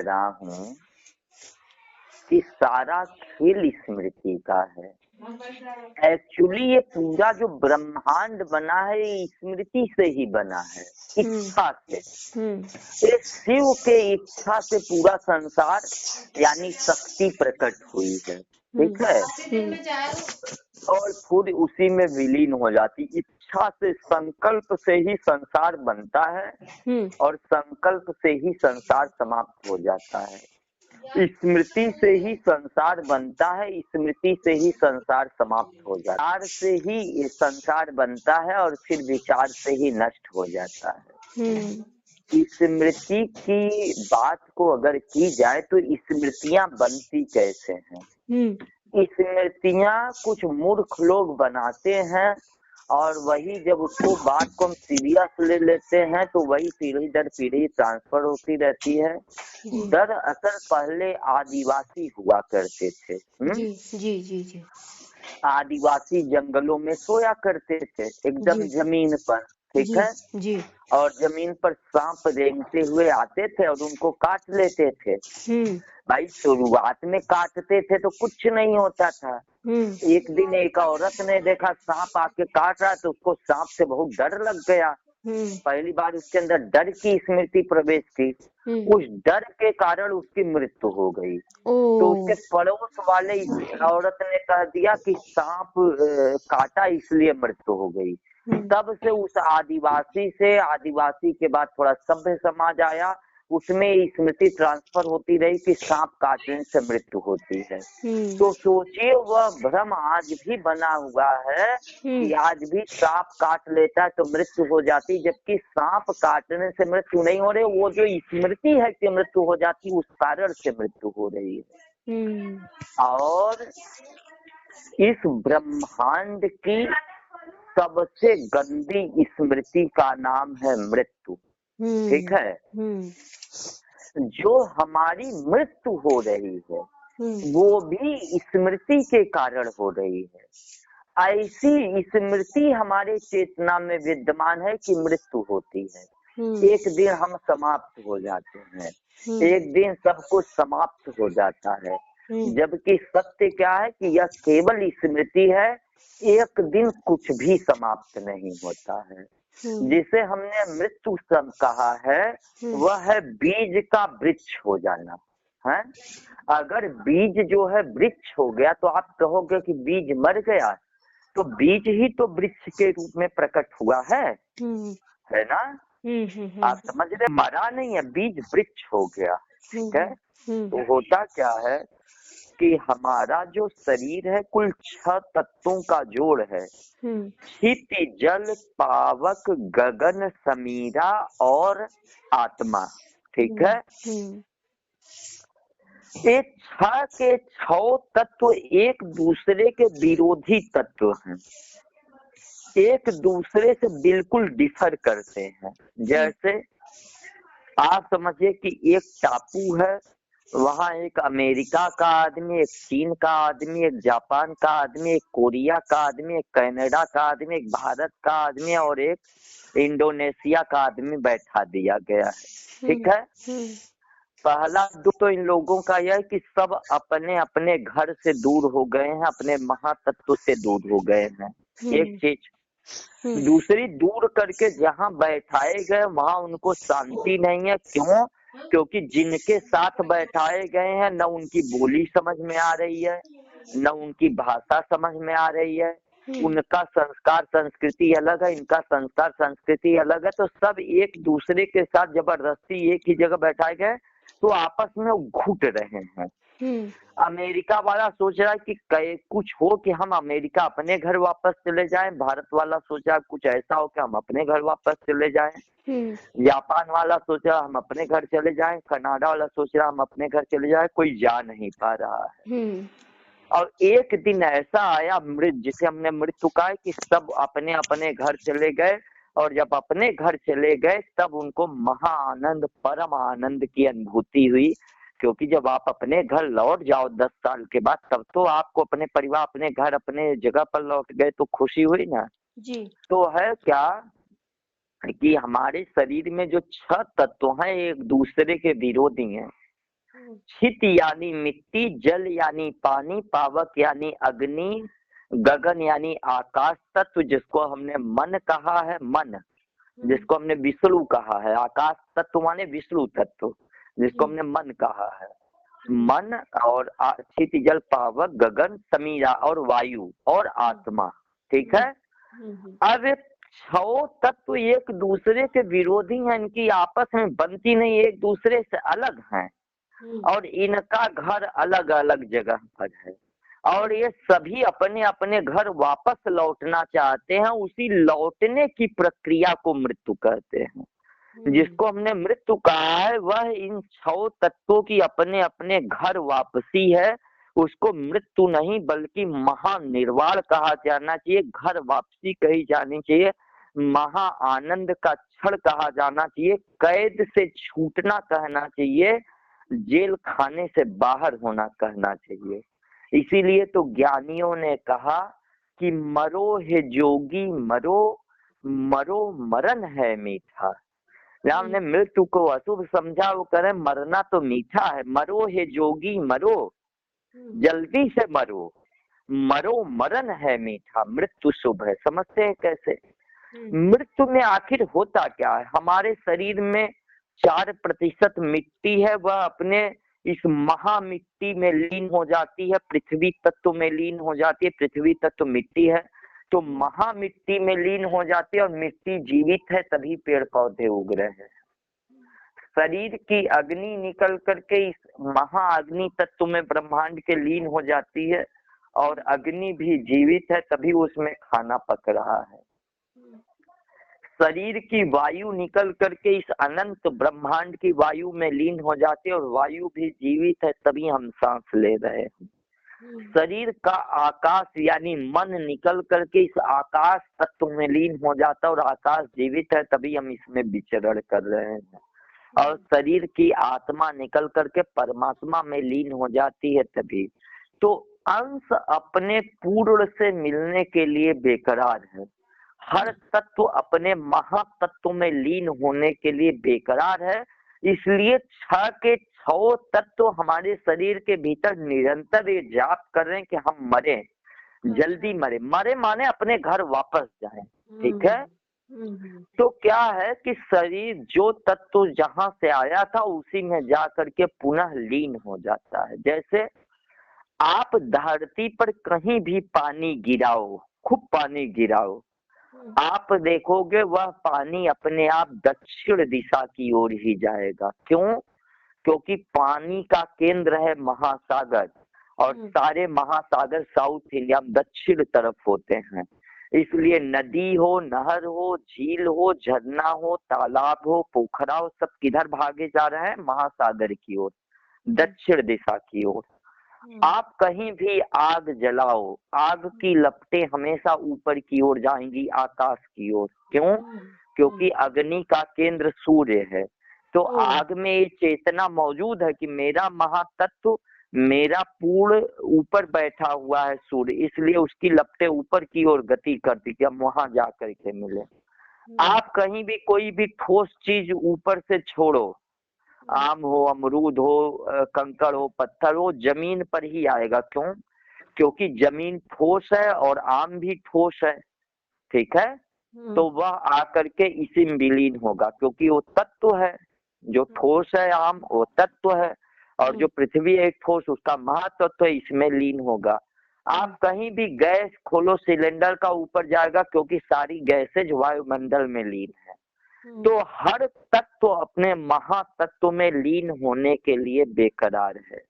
रहा हूँ कि सारा खेल स्मृति का है। एक्चुअली ये पूरा जो ब्रह्मांड बना है ये स्मृति से ही बना है, इच्छा से। ये शिव के इच्छा से पूरा संसार यानी शक्ति प्रकट हुई है, ठीक है। और खुद उसी में विलीन हो जाती। इच्छा से, संकल्प से ही संसार बनता है और संकल्प से ही संसार समाप्त हो जाता है। स्मृति से ही संसार बनता है, स्मृति से ही संसार समाप्त हो जाता है। विचार से ही ये संसार बनता है और फिर विचार से ही नष्ट हो जाता है। स्मृति की बात को अगर की जाए तो स्मृतियां बनती कैसे हैं? स्मृतियां कुछ मूर्ख लोग बनाते हैं और वही जब उसको बात को हम सीरियस ले लेते हैं तो वही पीढ़ी दर पीढ़ी ट्रांसफर होती रहती है। दरअसल पहले आदिवासी हुआ करते थे। जी। आदिवासी जंगलों में सोया करते थे, एकदम जमीन पर, ठीक है। जी। और जमीन पर सांप रेंगते हुए आते थे और उनको काट लेते थे। भाई शुरुआत में काटते थे तो कुछ नहीं होता था। एक दिन एक औरत ने देखा सांप आके काट रहा तो उसको सांप से बहुत डर लग गया। पहली बार उसके अंदर डर की स्मृति प्रवेश की। उस डर के कारण उसकी मृत्यु हो गई। तो उसके पड़ोस वाले इस औरत ने कह दिया कि सांप काटा इसलिए मृत्यु हो गई। तब से उस आदिवासी के बाद थोड़ा सभ्य समाज आया, उसमें स्मृति ट्रांसफर होती रही कि सांप काटने से मृत्यु होती है। तो सोचिए वह भ्रम आज भी बना हुआ है कि आज भी सांप काट लेता है तो मृत्यु हो जाती, जबकि सांप काटने से मृत्यु नहीं हो रही, वो जो स्मृति है कि मृत्यु हो जाती उस कारण से मृत्यु हो रही है। और इस ब्रह्मांड की सबसे गंदी स्मृति का नाम है मृत्यु, ठीक है। जो हमारी मृत्यु हो रही है वो भी स्मृति के कारण हो रही है। ऐसी स्मृति हमारे चेतना में विद्यमान है कि मृत्यु होती है। एक दिन हम समाप्त हो जाते हैं, एक दिन सब कुछ समाप्त हो जाता है, जबकि सत्य क्या है कि यह केवल स्मृति है। एक दिन कुछ भी समाप्त नहीं होता है। जिसे हमने मृत्यु सब कहा है वह है बीज का वृक्ष हो जाना है। अगर बीज जो है वृक्ष हो गया तो आप कहोगे कि बीज मर गया, तो बीज ही तो वृक्ष के रूप में प्रकट हुआ है ना। आप समझ रहे, मरा नहीं है, बीज वृक्ष हो गया, ठीक है। तो होता क्या है कि हमारा जो शरीर है कुल 6 तत्वों का जोड़ है। क्षिति, जल, पावक, गगन, समीरा और आत्मा, ठीक है। ये 6 के 6 तत्व एक दूसरे के विरोधी तत्व हैं, एक दूसरे से बिल्कुल डिफर करते हैं। जैसे आप समझिए कि एक टापू है, वहाँ एक अमेरिका का आदमी, एक चीन का आदमी, एक जापान का आदमी, एक कोरिया का आदमी, एक कनाडा का आदमी, एक भारत का आदमी और एक इंडोनेशिया का आदमी बैठा दिया गया है, ठीक है। पहला दुख तो इन लोगों का यह है कि सब अपने अपने घर से दूर हो गए हैं, अपने महातत्व से दूर हो गए हैं, एक चीज। दूसरी, दूर करके जहाँ बैठाए गए वहाँ उनको शांति नहीं है। क्यों? क्योंकि जिनके साथ बैठाए गए हैं न उनकी बोली समझ में आ रही है, न उनकी भाषा समझ में आ रही है। उनका संस्कार संस्कृति अलग है, इनका संस्कार संस्कृति अलग है। तो सब एक दूसरे के साथ जबरदस्ती एक ही जगह बैठाए गए तो आपस में घुट रहे हैं। अमेरिका वाला सोच रहा है कि कुछ हो कि हम अमेरिका अपने घर वापस चले जाएं, भारत वाला सोचा कुछ ऐसा हो कि हम अपने घर वापस चले जाएं, जापान वाला सोच रहा हम अपने घर चले जाएं, कनाडा वाला सोच रहा हम अपने घर चले जाएं, कोई जा नहीं पा रहा है। और एक दिन ऐसा आया जिसे हमने मृत्यु कहा कि सब अपने अपने घर चले गए, और जब अपने घर चले गए तब उनको महा आनंद, परम आनंद की अनुभूति हुई। क्योंकि जब आप अपने घर लौट जाओ 10 साल के बाद, तब तो आपको अपने परिवार, अपने घर, अपने जगह पर लौट गए तो खुशी हुई ना जी। तो है क्या कि हमारे शरीर में जो 6 तत्व हैं एक दूसरे के विरोधी हैं। छित यानी मिट्टी, जल यानी पानी, पावक यानी अग्नि, गगन यानी आकाश तत्व जिसको हमने मन कहा है, मन जिसको हमने विष्णु कहा है, आकाश तत्व माने विष्णु तत्व जिसको हमने मन कहा है, मन और छित जल पावक गगन समीरा और वायु और आत्मा। ठीक है। अब 6 तत्व एक दूसरे के विरोधी हैं, इनकी आपस में बनती नहीं, एक दूसरे से अलग हैं और इनका घर अलग अलग जगह पर है और ये सभी अपने अपने घर वापस लौटना चाहते हैं। उसी लौटने की प्रक्रिया को मृत्यु कहते हैं। जिसको हमने मृत्यु कहा है वह इन 6 तत्वों की अपने अपने घर वापसी है। उसको मृत्यु नहीं बल्कि महानिर्वाण कहा जाना चाहिए, घर वापसी कही जानी चाहिए, महा आनंद का क्षण कहा जाना चाहिए, कैद से छूटना कहना चाहिए, जेल खाने से बाहर होना कहना चाहिए। इसीलिए तो ज्ञानियों ने कहा कि मरो है जोगी मरो, मरो मरण है मीठा। हमने मृत्यु को अशुभ समझा, वो करें मरना तो मीठा है। मरो है जोगी मरो, जल्दी से मरो, मरो मरण है मीठा, मृत्यु शुभ है। समझते हैं कैसे? मृत्यु में आखिर होता क्या है? हमारे शरीर में 4% मिट्टी है, वह अपने इस महामिट्टी में लीन हो जाती है, पृथ्वी तत्व में लीन हो जाती है। पृथ्वी तत्व मिट्टी है तो महामिट्टी में लीन हो जाती है और मिट्टी जीवित है, तभी पेड़ पौधे उग रहे हैं। शरीर की अग्नि निकल करके इस महाअग्नि तत्व में ब्रह्मांड के लीन हो जाती है और अग्नि भी जीवित है, तभी उसमें खाना पक रहा है। शरीर की वायु निकल करके इस अनंत ब्रह्मांड की वायु में लीन हो जाती है और वायु भी जीवित है, तभी हम सांस ले रहे हैं। शरीर का आकाश यानी मन निकल करके इस आकाश तत्व में लीन हो जाता है और आकाश जीवित है, तभी हम इसमें विचरण कर रहे हैं। और शरीर की आत्मा निकल करके परमात्मा में लीन हो जाती है, तभी। तो अंश अपने पूर्ण से मिलने के लिए बेकरार है। हर तत्व अपने महातत्व में लीन होने के लिए बेकरार है। इसलिए 6 के 6 तत्व हमारे शरीर के भीतर निरंतर ये जाप कर रहे हैं कि हम मरे, जल्दी मरे। मरे माने अपने घर वापस जाएं। ठीक है। तो क्या है कि शरीर जो तत्व जहां से आया था उसी में जा करके पुनः लीन हो जाता है। जैसे आप धरती पर कहीं भी पानी गिराओ, खूब पानी गिराओ, आप देखोगे वह पानी अपने आप दक्षिण दिशा की ओर ही जाएगा। क्यों? क्योंकि पानी का केंद्र है महासागर और सारे महासागर साउथ इंडिया में दक्षिण तरफ होते हैं। इसलिए नदी हो, नहर हो, झील हो, झरना हो, तालाब हो, पोखरा हो, सब किधर भागे जा रहे हैं? महासागर की ओर, दक्षिण दिशा की ओर। आप कहीं भी आग जलाओ, आग की लपटें हमेशा ऊपर की ओर जाएंगी, आकाश की ओर। क्यों? क्योंकि अग्नि का केंद्र सूर्य है। तो आग में ये चेतना मौजूद है कि मेरा महातत्व, मेरा पूर्ण ऊपर बैठा हुआ है सूर्य, इसलिए उसकी लपटें ऊपर की ओर गति करती कि हम वहां जाकर के मिले। आप कहीं भी कोई भी ठोस चीज ऊपर से छोड़ो, आम हो, अमरूद हो, कंकड़ हो, पत्थर हो, जमीन पर ही आएगा। क्यों? क्योंकि जमीन ठोस है और आम भी ठोस है। ठीक है। तो वह आकर के इसी में विलीन होगा, क्योंकि वो तत्व है। जो ठोस है आम वो तत्व है और जो पृथ्वी एक ठोस उसका महातत्व है, इसमें लीन होगा। आप कहीं भी गैस खोलो, सिलेंडर का ऊपर जाएगा, क्योंकि सारी गैसेज वायुमंडल में लीन है। तो हर तत्व अपने महातत्व में लीन होने के लिए बेकरार है।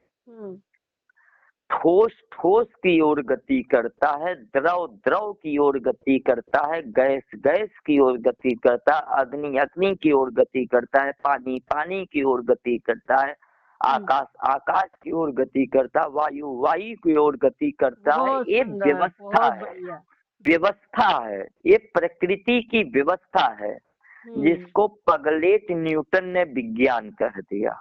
ठोस ठोस की ओर गति करता है, द्रव द्रव की ओर गति करता है, गैस गैस की ओर गति करता है, अग्नि अग्नि की ओर गति करता है, पानी पानी की ओर गति करता है, आकाश आकाश की ओर गति करता है, वायु वायु की ओर गति करता है। ये व्यवस्था है, व्यवस्था है, ये प्रकृति की व्यवस्था है, जिसको पगलेट न्यूटन ने विज्ञान कह दिया।